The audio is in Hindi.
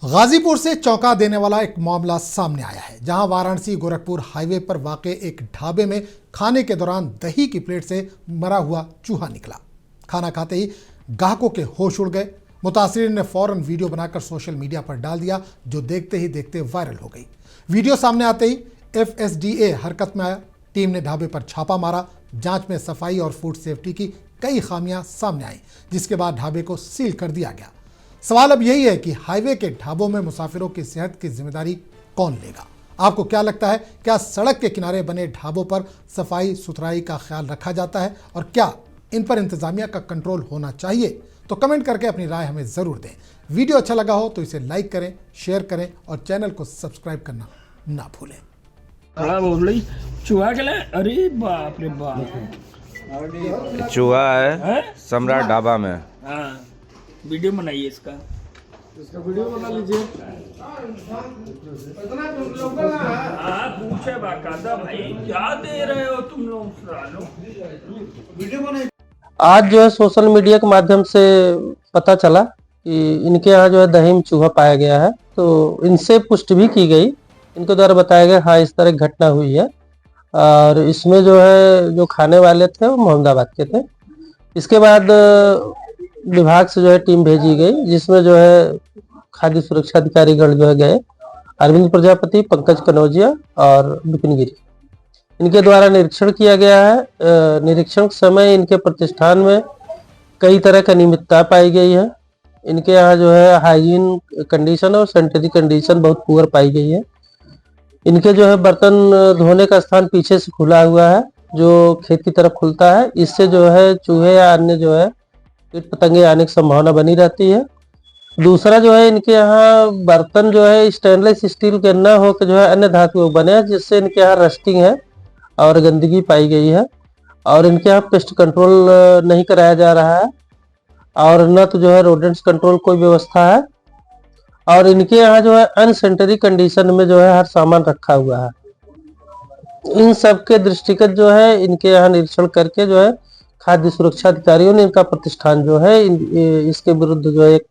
गाजीपुर से चौंका देने वाला एक मामला सामने आया है, जहां वाराणसी गोरखपुर हाईवे पर वाक़ एक ढाबे में खाने के दौरान दही की प्लेट से मरा हुआ चूहा निकला। खाना खाते ही ग्राहकों के होश उड़ गए। मुतासिरीन ने फौरन वीडियो बनाकर सोशल मीडिया पर डाल दिया, जो देखते ही देखते वायरल हो गई। वीडियो सामने आते ही FSDA हरकत में आया। टीम ने ढाबे पर छापा मारा। जांच में सफाई और फूड सेफ्टी की कई खामियां सामने आई, जिसके बाद ढाबे को सील कर दिया गया। सवाल अब यही है कि हाईवे के ढाबों में मुसाफिरों की सेहत की जिम्मेदारी कौन लेगा? आपको क्या लगता है, क्या सड़क के किनारे बने ढाबों पर सफाई सुथराई का ख्याल रखा जाता है और क्या इन पर इंतजामिया का कंट्रोल होना चाहिए? तो कमेंट करके अपनी राय हमें ज़रूर दें। वीडियो अच्छा लगा हो तो इसे लाइक करें, शेयर करें और चैनल को सब्सक्राइब करना ना भूलें। हाँ बोल रही चूहा के लिए। अरे बाप रे बाप, चूहा है है? सम्राट ढाबा में। हाँ वीडियो बनाइए इसका वीडियो बना लीजिए। हाँ पूछे बाकायदा भाई, क्या दे रहे हो तुम लोग सालों? वीडियो बनाइए। आज जो है सोशल मीडिया के माध्यम से पता चला कि इनके यहाँ जो है दही में चूहा पाया गया है। तो इनसे पुष्टि भी की गई, इनके द्वारा बताया गया हाँ इस तरह की घटना हुई है। और इसमें जो है जो खाने वाले थे वो मोहम्मदाबाद के थे। इसके बाद विभाग से जो है टीम भेजी गई, जिसमें जो है खाद्य सुरक्षा अधिकारीगण जो है गए, अरविंद प्रजापति, पंकज कनौजिया और विपिन गिरी। इनके द्वारा निरीक्षण किया गया है। निरीक्षण के समय इनके प्रतिष्ठान में कई तरह का अनियमितता पाई गई है। इनके यहाँ जो है हाइजीन कंडीशन और सैनिटरी कंडीशन बहुत पुअर पाई गई है। इनके जो है बर्तन धोने का स्थान पीछे से खुला हुआ है, जो खेत की तरफ खुलता है। इससे जो है चूहे या अन्य जो है कीट पतंगे आने की संभावना बनी रहती है। दूसरा जो है इनके यहाँ बर्तन जो है स्टेनलेस स्टील के न होकर जो है अन्य धातु बने हैं, जिससे इनके यहाँ रस्टिंग है और गंदगी पाई गई है। और इनके यहाँ पेस्ट कंट्रोल नहीं कराया जा रहा है और न तो जो है रोडेंट्स कंट्रोल कोई व्यवस्था है। और इनके यहाँ जो है अनसैनिटरी कंडीशन में जो है हर सामान रखा हुआ है। इन सब के दृष्टिगत जो है इनके यहाँ निरीक्षण करके जो है खाद्य सुरक्षा अधिकारियों ने इनका प्रतिष्ठान जो है इसके विरुद्ध जो है एक